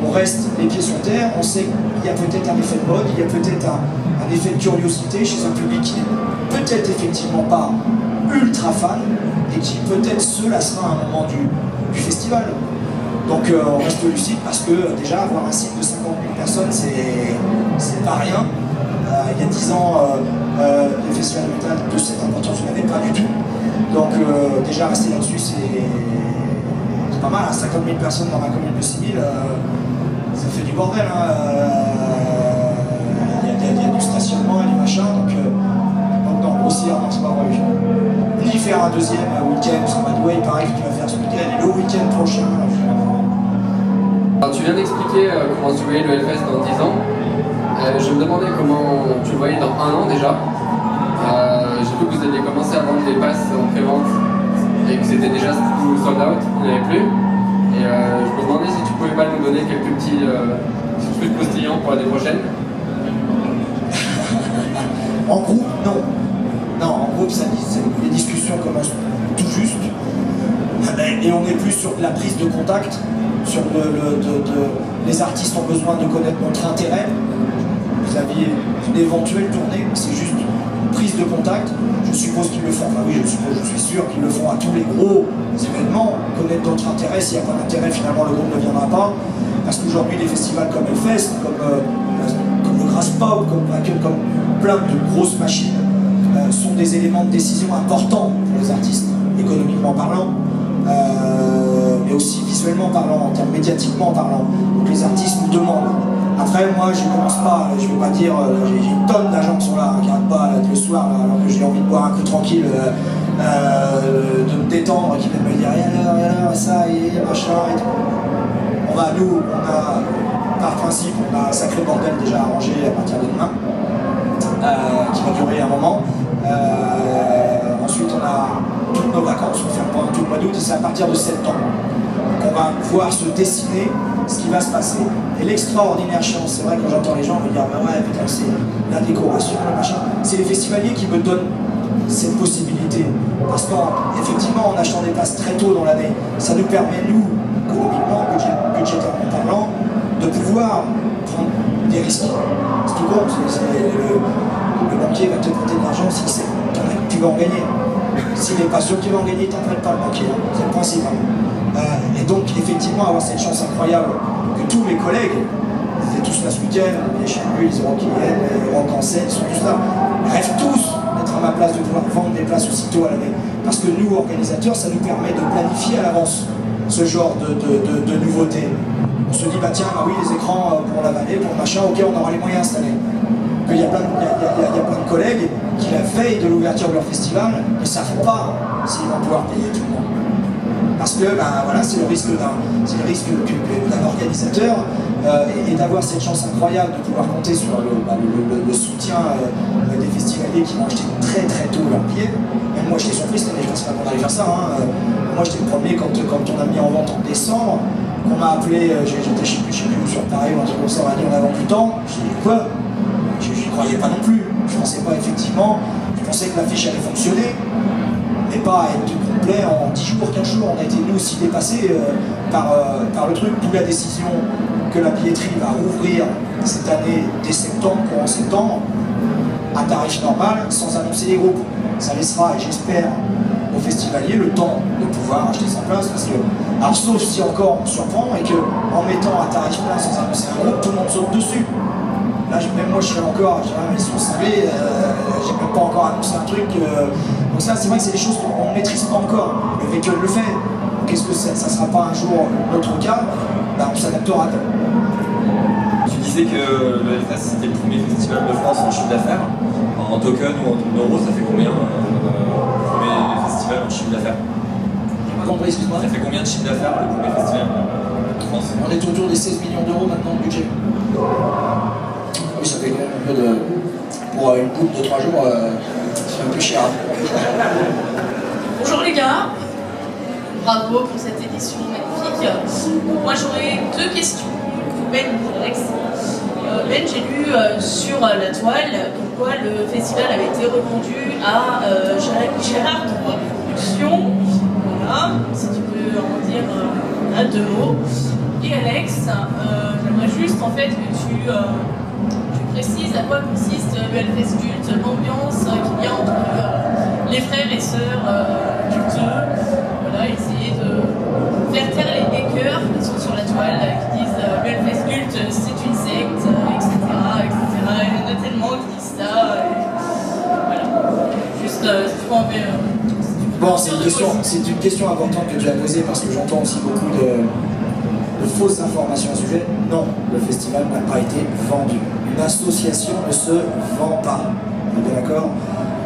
on reste les pieds sur terre, on sait qu'il y a peut-être un effet de mode, il y a peut-être un effet de curiosité chez un public qui n'est peut-être effectivement pas ultra fan, et qui peut-être se lassera à un moment du festival. Donc on reste lucide parce que déjà avoir un site de 50 000 personnes, c'est pas rien. Il y a 10 ans, les festivals de métal de cette importance, je n'avais pas du tout. Donc déjà rester là-dessus, c'est pas mal, hein, 50 000 personnes dans ma commune de 6 000, ça fait du bordel. Hein, il y a du stationnement et du machin, donc non, grossir, non, c'est pas vrai. Ni faire un deuxième week-end, parce qu'en il paraît que tu vas faire ce week-end, et le week-end prochain. Alors, tu viens d'expliquer comment tu voyais le Hellfest dans 10 ans. Je me demandais comment tu le voyais dans 1 an déjà. J'ai vu que vous aviez commencé à vendre des passes en pré-vente et que c'était déjà tout sold out, il n'y en avait plus. Et je me demandais si tu pouvais pas nous donner quelques petits trucs postillants pour l'année prochaine. En groupe, non. Non, en groupe, les discussions commencent tout juste. Et on est plus sur la prise de contact, sur les artistes ont besoin de connaître notre intérêt. Vous aviez une éventuelle tournée, c'est juste une prise de contact. Je suppose qu'ils le font, enfin oui, je suis sûr qu'ils le font à tous les gros événements, connaître notre intérêt. S'il n'y a pas d'intérêt, finalement, le groupe ne viendra pas. Parce qu'aujourd'hui, les festivals comme Hellfest, comme le Grass Pop, comme plein de grosses machines, sont des éléments de décision importants pour les artistes, économiquement parlant. Mais aussi visuellement parlant, en termes médiatiquement parlant. Donc les artistes nous demandent. Après, moi, je ne commence pas, je ne veux pas dire, j'ai une tonne d'agents qui sont là, qui n'arrêtent pas le soir, là, alors que j'ai envie de boire un coup tranquille, de me détendre, qui viennent me dire, et ça, et machin, et tout. Nous, on a, par principe, on a un sacré bordel déjà arrangé à partir de demain, qui va durer un moment. Ensuite, on a toutes nos vacances, on fait pendant tout le mois d'août, et c'est à partir de septembre qu'on va pouvoir se dessiner ce qui va se passer. Et l'extraordinaire chance, c'est vrai quand j'entends les gens me dire bah ouais putain c'est la décoration, le machin, c'est les festivaliers qui me donnent cette possibilité. Parce qu'effectivement en achetant des places très tôt dans l'année, ça nous permet nous, économiquement, budgétairement parlant, de pouvoir prendre des risques. C'est tout con, le banquier va te prêter de l'argent si c'est tu vas en gagner. S'il n'est pas sûr que tu vas en gagner, il t'en prête pas le banquier, hein. C'est le principe. Hein. Et donc effectivement avoir cette chance incroyable que tous mes collègues, ils étaient tous là ce week-end, les Chambus, les Euroquiennes, les Rock en scène, ils sont tous là, rêvent tous d'être à ma place, de pouvoir vendre des places aussitôt à l'année. Parce que nous, organisateurs, ça nous permet de planifier à l'avance ce genre de nouveautés. On se dit, bah tiens, bah oui, les écrans pour la vallée, pour le machin, ok, on aura les moyens cette année. Il y a plein de collègues qui, la veille de l'ouverture de leur festival, ne savent pas s'ils vont pouvoir payer tout le monde. Parce que ben, voilà, c'est le risque d'un organisateur et d'avoir cette chance incroyable de pouvoir compter sur le soutien des festivaliers qui vont acheter très très tôt leurs billets. Même moi j'étais surpris cette année, je ne pensais pas qu'on allait faire ça. Hein. Moi j'étais le premier quand on a mis en vente en décembre, qu'on m'a appelé, j'étais je sais plus sur Paris ou un truc comme ça, on m'a dit on a vendu tant. J'ai dit quoi? Je n'y croyais pas non plus. Je ne pensais pas effectivement, je pensais que l'affiche allait fonctionner. Mais pas être complet en 10 jours, 15 jours. On a été nous aussi dépassés par le truc, d'où la décision que la billetterie va rouvrir cette année dès septembre, courant septembre, à tarif normal, sans annoncer les groupes. Ça laissera, et j'espère, aux festivaliers le temps de pouvoir acheter sa place, parce que, alors sauf si encore on surprend et qu'en mettant à tarif plein sans annoncer un groupe, tout le monde saute dessus. Là, même moi je serais encore, je dirais, mais si vous savez, j'ai même pas encore annoncé un truc. Donc ça, c'est vrai que c'est des choses qu'on ne maîtrise pas encore. Le véhicule le fait. Donc est-ce que ça ne sera pas un jour notre cas? On s'adaptera. Tu disais que le Hellfest c'était le premier festival de France en chiffre d'affaires. En token ou en euros, ça fait combien le premier festival en chiffre d'affaires? Excuse-moi. Ça fait combien de chiffre d'affaires le premier festival de France? On est autour des 16 millions d'euros maintenant de budget. Oui, ça fait quand même un peu de... Pour une coupe de 3 jours, c'est un peu cher. Bonjour les gars, bravo pour cette édition magnifique. Moi j'aurais 2 questions pour Ben et Alex. Ben, j'ai lu sur la toile comme quoi le festival avait été revendu à Gérard Productions. Voilà, si tu peux en dire à 2 mots. Et Alex, j'aimerais juste en fait que tu précises à quoi consiste le Hellfest Culte, l'ambiance qu'il y a entre les frères et sœurs culteux. Voilà, essayer de faire taire les hackers qui sont sur la toile, qui disent le Hellfest Culte c'est une secte, etc. Il y en a tellement qui disent ça. Voilà. Juste, si tu peux en faire. Bon, c'est une question importante que tu as posée parce que j'entends aussi beaucoup de fausses informations à ce sujet. Non, le festival n'a pas été vendu. Une association ne se vend pas. On est bien d'accord?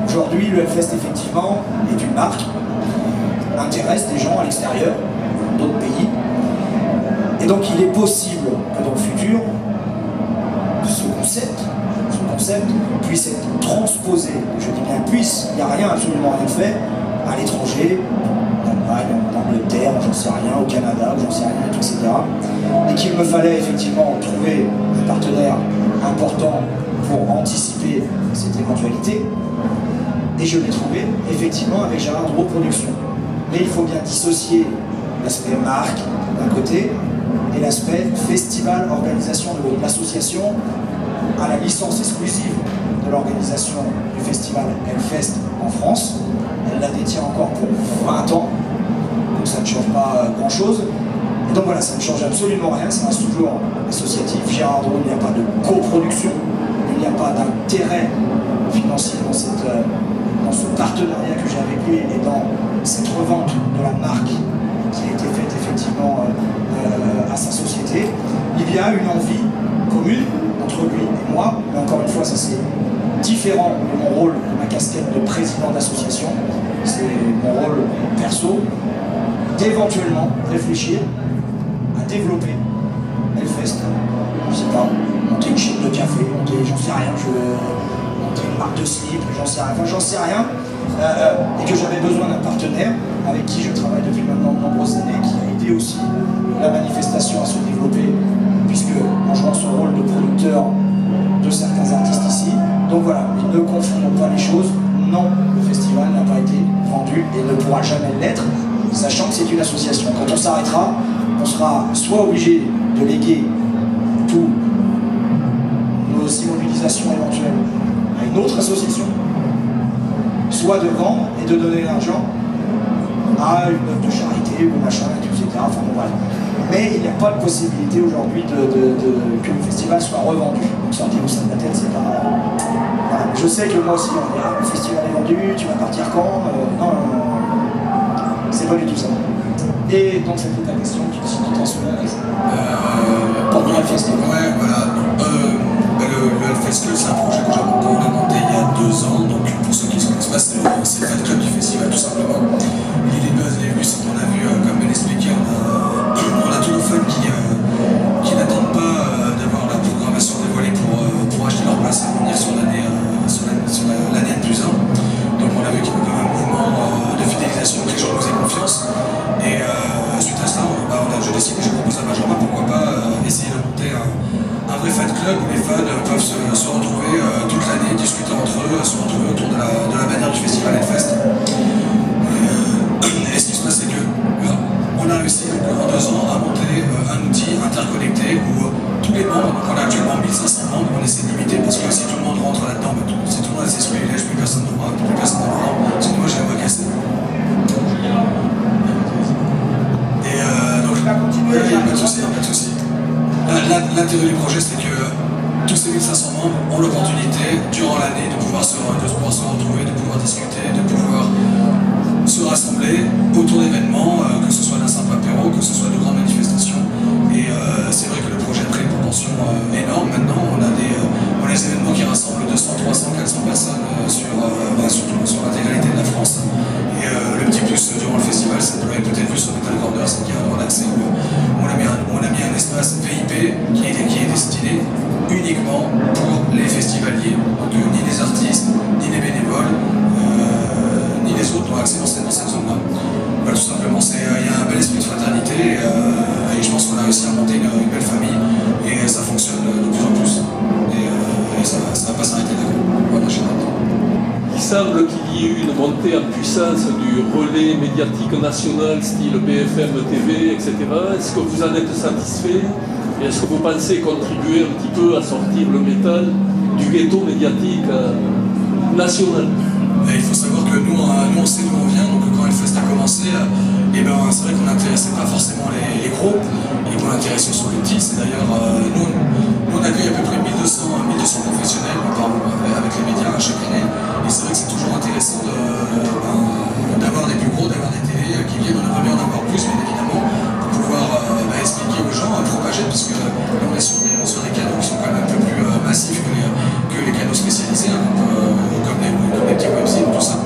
Aujourd'hui, le Hellfest, effectivement, est une marque, intéresse des gens à l'extérieur, d'autres pays. Et donc, il est possible que dans le futur, ce concept puisse être transposé. Je dis bien puisse, il n'y a rien, absolument rien fait, à l'étranger, en Allemagne, en Angleterre, j'en sais rien, au Canada, j'en sais rien, etc. Et qu'il me fallait effectivement trouver un partenaire important pour anticiper cette éventualité. Et je l'ai trouvé effectivement avec Gérard Drouot Productions. Mais il faut bien dissocier l'aspect marque d'un côté et l'aspect festival, organisation de l'autre. L'association a la licence exclusive de l'organisation du festival Hellfest en France. Elle la détient encore pour 20 ans, donc ça ne change pas grand-chose. Et donc voilà, ça ne change absolument rien, ça reste toujours associatif. Gérard Drouot, il n'y a pas de coproduction, il n'y a pas d'intérêt financier dans ce partenariat que j'ai avec lui et dans cette revente de la marque qui a été faite effectivement à sa société. Il y a une envie commune entre lui et moi, mais encore une fois, ça c'est différent de mon rôle, de ma casquette de président d'association, c'est mon rôle perso, d'éventuellement réfléchir à développer Hellfest, je sais pas, monter une chaîne de café, monter, j'en sais rien, monter une marque de slip, j'en sais rien, et que j'avais besoin d'un partenaire avec qui je travaille depuis maintenant de nombreuses années, qui a aidé aussi la manifestation à se développer, puisque en jouant son rôle de producteur de certains artistes ici. Donc voilà, ne confondons pas les choses. Non, le festival n'a pas été vendu et ne pourra jamais l'être, sachant que c'est une association. Quand on s'arrêtera, on sera soit obligé de léguer tous nos immobilisations éventuelles à une autre association, soit de vendre et de donner l'argent à une œuvre de charité ou machin, etc. Enfin bon, bref. Mais il n'y a pas de possibilité aujourd'hui que le festival soit revendu. Donc sortir au sein de la tête, c'est pas... Voilà. Je sais que moi aussi, on dit, le festival est vendu, tu vas partir quand? Non, c'est pas du tout ça. Et donc c'était ta question, tu t'en souviens, Alex? Pour le festival. Ouais, voilà. Le Hellfest, c'est un projet qu'on a monté il y a 2 ans. Donc pour ceux qui ne se connaissent pas, c'est le fan club du festival tout simplement. L'idée de base, c'est qu'on a vu, comme Ben l'expliquait, on a tous nos fans qui n'attendent pas d'avoir la programmation dévoilée pour acheter leur place et revenir sur l'année N+1. Donc on a vu qu'il y avait quand même un mouvement de fidélisation, que les gens nous faisaient confiance. Et suite à cela, j'ai proposé à Benjamin pourquoi pas essayer de monter un vrai fan club où les fans peuvent se retrouver si tout le monde a ses privilèges, plus personne ne voit, plus personne ne voit. Parce que moi j'ai la voix cassée. Et donc, pas de souci. L'intérêt du projet, c'est que tous ces 1500 membres ont l'opportunité, durant l'année, de pouvoir se retrouver, de pouvoir discuter, de pouvoir se rassembler autour d'événements, que ce soit d'un simple apéro, que ce soit de grandes manifestations. Et c'est vrai que le projet a pris une proportion énorme. Maintenant, on a des événements qui rassemblent 200, 300, 400 personnes sur l'intégralité de la France. Et le petit plus durant le festival, c'est que vous l'avez peut-être vu sur Metal Corner, c'est qu'il y a un droit d'accès où on a mis un espace VIP qui est destiné uniquement pour les festivaliers. Donc ni les artistes, ni les bénévoles, ni les autres n'ont accès dans cette zone-là. Voilà, tout simplement, il y a un bel esprit de fraternité et je pense qu'on a réussi à monter une belle famille et ça fonctionne de plus en plus. Et ça ne va pas s'arrêter là. Voilà, j'ai hâte. Il semble qu'il y ait eu une montée en puissance du relais médiatique national style BFM TV, etc. Est-ce que vous en êtes satisfait? Et est-ce que vous pensez contribuer un petit peu à sortir le métal du ghetto médiatique national? Il faut savoir que nous on sait d'où on vient, donc quand Hellfest a commencé, c'est vrai qu'on n'intéressait pas forcément les gros, et qu'on intéressait sur les petits. C'est d'ailleurs, nous on accueille à peu près 1200 professionnels avec les médias chaque année, et c'est vrai que c'est toujours intéressant d'avoir des plus gros, d'avoir des télés qui viennent, on aimerait bien en avoir plus, bien évidemment, pour pouvoir expliquer aux gens, propager, parce que on est sur des canaux qui sont quand même un peu plus massifs que les canaux spécialisés, comme les petits websites, tout ça.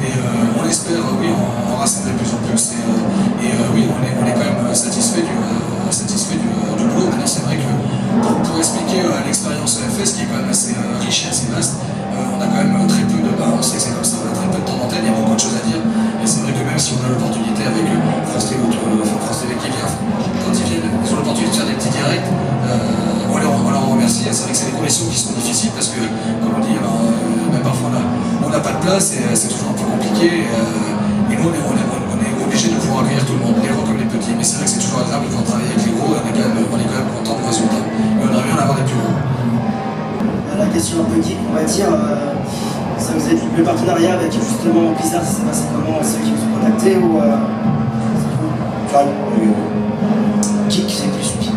Et on espère, oui, en rassembler de plus en plus. Et oui, on est quand même satisfait du boulot. Maintenant, c'est vrai que pour expliquer l'expérience Hellfest, qui est quand même assez riche et assez vaste, on a quand même très peu de... on sait que c'est comme ça, on a très peu de temps d'antenne, il y a beaucoup de choses à dire. Et c'est vrai que même si on a l'opportunité avec France TV qui vient, quand ils viennent, ils ont l'opportunité de faire des petits directs, on leur remercie. C'est vrai que c'est des conditions qui sont difficiles parce que, comme on dit, même parfois on n'a pas de place et c'est toujours un peu compliqué. Et nous, on est obligé de pouvoir accueillir tout le monde, les gros comme les petits. Mais c'est vrai que c'est toujours agréable de pouvoir travailler avec les gros et on est quand même content du résultat. Mais on aimerait bien en avoir les plus gros. La question un peu geek, on va dire, ça vous êtes le partenariat avec justement Blizzard, ça s'est passé comment, ceux qui vous ont contacté ou geek c'est plus stupide.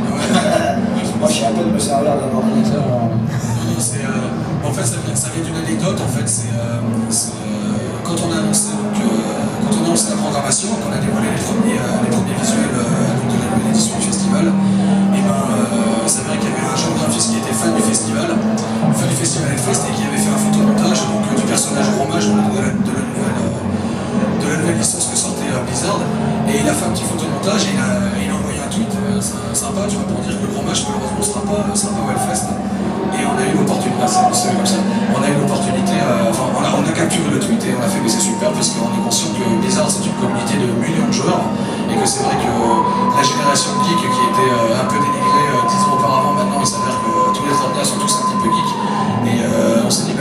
Moi je suis un peu de me servir d'un ordinateur. En fait ça vient d'une anecdote, en fait quand on a annoncé la programmation, qu'on a dévoilé les premiers visuels de la nouvelle édition du festival, et il s'avérait qu'il y avait un jeune graphiste qui était fan du festival Hellfest et qui avait fait un photomontage du personnage Gros Mage de la nouvelle licence que sortait Blizzard, et il a fait un petit photomontage et il a envoyé un tweet sympa, tu vois, pour dire que le Gros Mage malheureusement sera pas au Hellfest. Et on a eu l'opportunité, c'est comme ça, on a eu l'opportunité, on a capturé le tweet et on a fait, mais c'est super parce qu'on est conscient que Blizzard c'est une communauté de millions de joueurs et que c'est vrai que la génération geek qui était un peu dénigrée 10 ans auparavant, maintenant il s'avère que tous les ordinateurs sont tous un petit peu geeks. Et on s'est dit,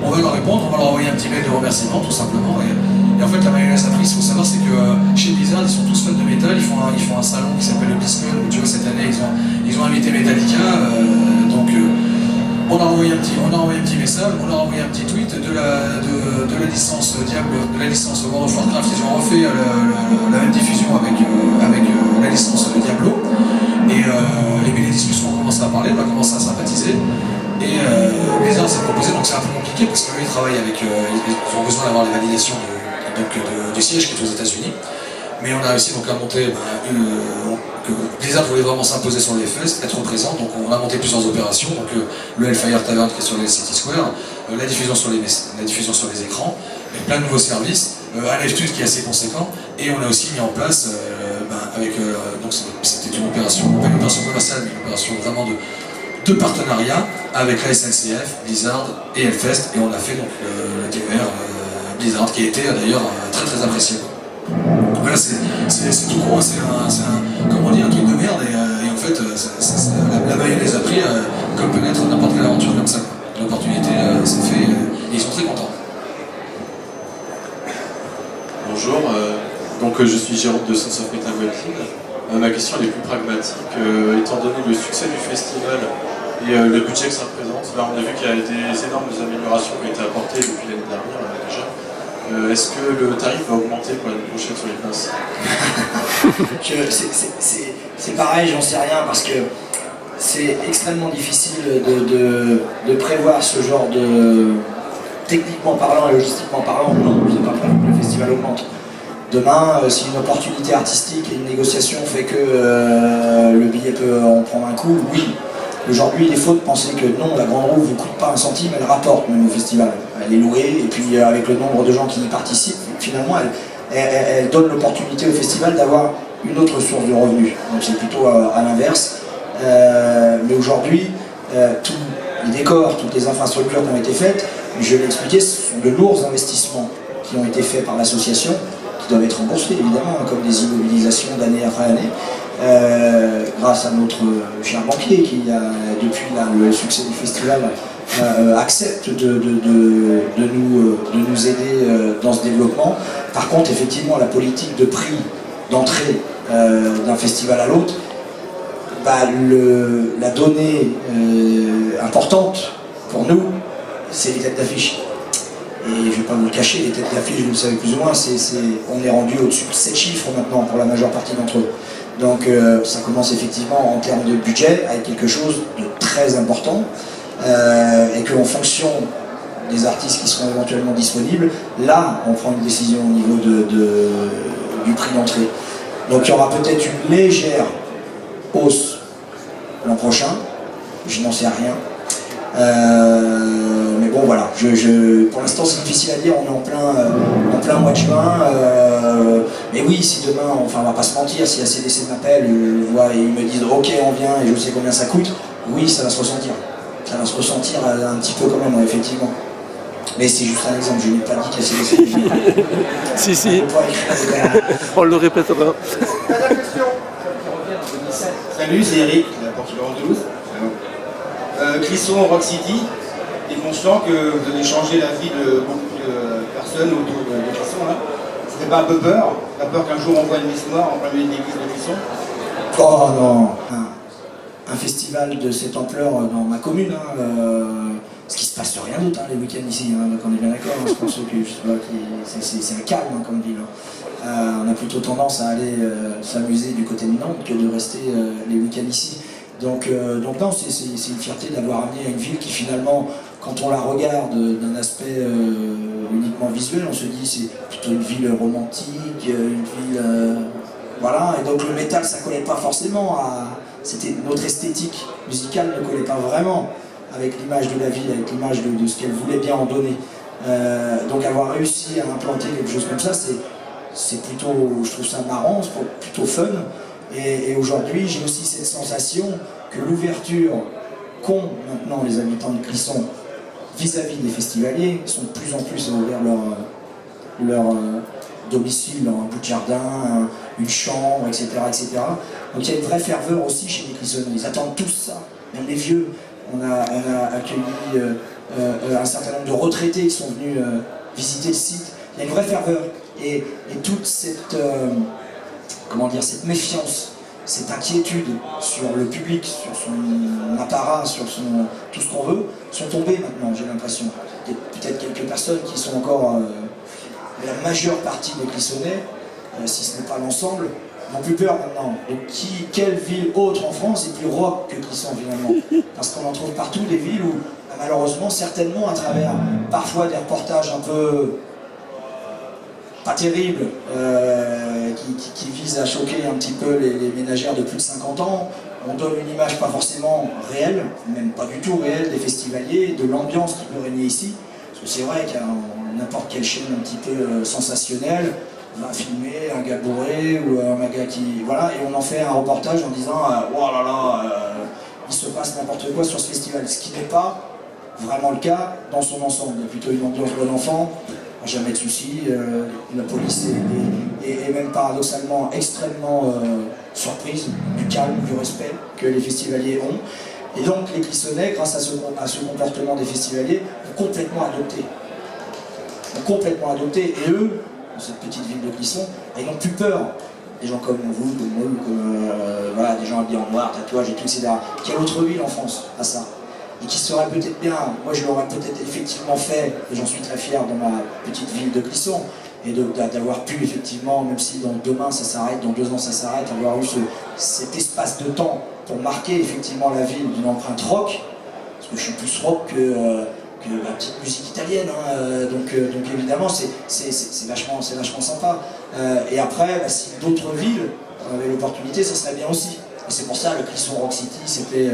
on va leur répondre, on va leur envoyer un petit mail de remerciement tout simplement. Et en fait, la mayonnaise a pris, ce qu'il faut savoir, c'est que chez Blizzard, ils sont tous fans de métal, ils font un salon qui s'appelle le BlizzCon, où tu vois, cette année, ils ont invité Metallica, on a envoyé un petit message, on a envoyé un petit tweet de la licence Diablo, de la licence World of Warcraft. Ils ont refait la même diffusion avec la licence Diablo. Et les discussions ont commencé à parler, on a commencé à sympathiser. Et Blizzard s'est proposé, donc c'est un peu compliqué parce qu'eux ils travaillent avec. Ils ont besoin d'avoir les validations du siège qui est aux États-Unis. Mais on a réussi donc à monter que Blizzard voulait vraiment s'imposer sur les Hellfest, être présent, donc on a monté plusieurs opérations, donc le Hellfire Tavern qui est sur les City Square, la diffusion sur les écrans, et plein de nouveaux services, un live tweet qui est assez conséquent, et on a aussi mis en place donc c'était une opération commerciale, mais une opération vraiment de partenariat avec la SNCF, Blizzard et Hellfest, et on a fait donc le TER Blizzard qui a été d'ailleurs très très apprécié. Voilà, c'est tout gros, c'est un truc de merde et en fait la mayonnaise a pris comme peut naître n'importe quelle aventure comme ça. L'opportunité s'est fait et ils sont très contents. Bonjour, donc je suis Jérôme de Sons of Metal Web Team. Ma question elle est plus pragmatique. Étant donné le succès du festival et le budget que ça représente. Là, on a vu qu'il y a des énormes améliorations qui ont été apportées depuis l'année dernière déjà. Est-ce que le tarif va augmenter pour l'année prochaine sur les places? C'est pareil, j'en sais rien, parce que c'est extrêmement difficile de prévoir ce genre de... Techniquement parlant et logistiquement parlant, non, je n'ai pas prévu que le festival augmente. Demain, si une opportunité artistique et une négociation fait que le billet peut en prendre un coup, oui. Aujourd'hui, il est faux de penser que non, la Grande Roue ne vous coûte pas un centime, elle rapporte même au festival. Elle est louée, et puis avec le nombre de gens qui y participent, finalement, elle donne l'opportunité au festival d'avoir une autre source de revenus. Donc c'est plutôt à l'inverse. Mais aujourd'hui, tous les décors, toutes les infrastructures qui ont été faites, je l'ai expliqué, ce sont de lourds investissements qui ont été faits par l'association, qui doivent être remboursés évidemment, comme des immobilisations d'année après année, grâce à notre cher banquier qui, depuis le succès du festival, accepte de nous aider dans ce développement. Par contre, effectivement, la politique de prix d'entrée d'un festival à l'autre, la donnée importante pour nous, c'est les têtes d'affiche. Et je ne vais pas vous le cacher, les têtes d'affiche, vous le savez plus ou moins, on est rendu au-dessus de 7 chiffres maintenant pour la majeure partie d'entre eux. Donc ça commence effectivement en termes de budget avec quelque chose de très important, et qu'en fonction des artistes qui seront éventuellement disponibles, là on prend une décision au niveau du prix d'entrée. Donc il y aura peut-être une légère hausse l'an prochain, je n'en sais rien. Mais bon voilà, pour l'instant c'est difficile à dire, on est en plein mois de juin, mais oui, si demain, enfin on va pas se mentir, si la CDC m'appelle, et ils me disent ok on vient et je sais combien ça coûte, oui ça va se ressentir. Ça va se ressentir un petit peu quand même, effectivement. Mais c'est juste un exemple, je n'ai pas dit que la CDC... Si, on le répétera. Salut, c'est Eric, la Portugal de Toulouse. Clisson, Rock City, est conscient que vous allez changer la vie de beaucoup de personnes autour de Clisson. Là. Ça fait pas un peu peur? T'as peur qu'un jour on voit une messe noire en plein milieu de l'église de Clisson? Oh non, un festival de cette ampleur dans ma commune, ce qui se passe rien d'autre les week-ends ici, donc on est bien d'accord, je pense que c'est un calme comme ville. On a plutôt tendance à aller s'amuser du côté de Nantes que de rester les week-ends ici. Donc non, c'est une fierté d'avoir amené à une ville qui finalement, quand on la regarde d'un aspect uniquement visuel, on se dit c'est plutôt une ville romantique, une ville... voilà, et donc le métal ça collait pas forcément à... Notre esthétique musicale ne collait pas vraiment avec l'image de la ville, avec l'image de ce qu'elle voulait bien en donner. Donc avoir réussi à implanter quelque chose comme ça, c'est plutôt, je trouve ça marrant, c'est plutôt fun. Et aujourd'hui, j'ai aussi cette sensation que l'ouverture qu'ont maintenant les habitants de Clisson vis-à-vis des festivaliers, sont de plus en plus à ouvrir leur domicile, un bout de jardin, une chambre, etc., etc. Donc il y a une vraie ferveur aussi chez les Clissonnais. Ils attendent tous ça, même les vieux. On a accueilli un certain nombre de retraités qui sont venus visiter le site. Il y a une vraie ferveur. Et toute cette, cette méfiance, cette inquiétude sur le public, sur son apparat, sur tout ce qu'on veut, sont tombées maintenant, j'ai l'impression. Il y a peut-être quelques personnes qui sont encore... la majeure partie des Clissonnais, si ce n'est pas l'ensemble, n'ont plus peur maintenant. Donc quelle ville autre en France est plus rock que Clisson finalement? Parce qu'on en trouve partout des villes où, malheureusement, certainement à travers parfois des reportages un peu pas terribles, qui visent à choquer un petit peu les ménagères de plus de 50 ans, on donne une image pas forcément réelle, même pas du tout réelle des festivaliers, de l'ambiance qui peut régner ici. Parce que c'est vrai qu'à n'importe quelle chaîne un petit peu sensationnelle, on va filmer un gars bourré ou un gars qui... Voilà, et on en fait un reportage en disant « Oh là là, il se passe n'importe quoi sur ce festival », ce qui n'est pas vraiment le cas dans son ensemble. Il y a plutôt une ambiance bon enfant, jamais de soucis, la police est même paradoxalement extrêmement surprise du calme, du respect que les festivaliers ont. Et donc les Clissonnais, grâce à ce comportement des festivaliers, ont complètement adopté. Et eux, dans cette petite ville de Clisson, ils n'ont plus peur des gens comme vous, comme moi, comme voilà, des gens habillés en noir, tatouages et tout, etc. Quelle autre ville en France a ça? Et qui serait peut-être bien, moi je l'aurais peut-être effectivement fait, et j'en suis très fier dans ma petite ville de Clisson, et d'avoir pu effectivement, même si demain ça s'arrête, dans 2 ans ça s'arrête, avoir eu cet espace de temps pour marquer effectivement la ville d'une empreinte rock, parce que je suis plus rock que la petite musique italienne, hein, donc évidemment c'est vachement sympa. Et après, bah, si d'autres villes avaient l'opportunité, ça serait bien aussi. Et c'est pour ça le Clisson Rock City, c'était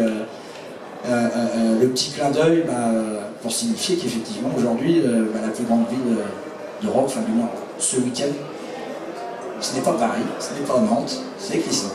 le petit clin d'œil pour signifier qu'effectivement aujourd'hui la plus grande ville de rock, enfin du moins ce week-end, ce n'est pas Paris, ce n'est pas Nantes, c'est Clisson.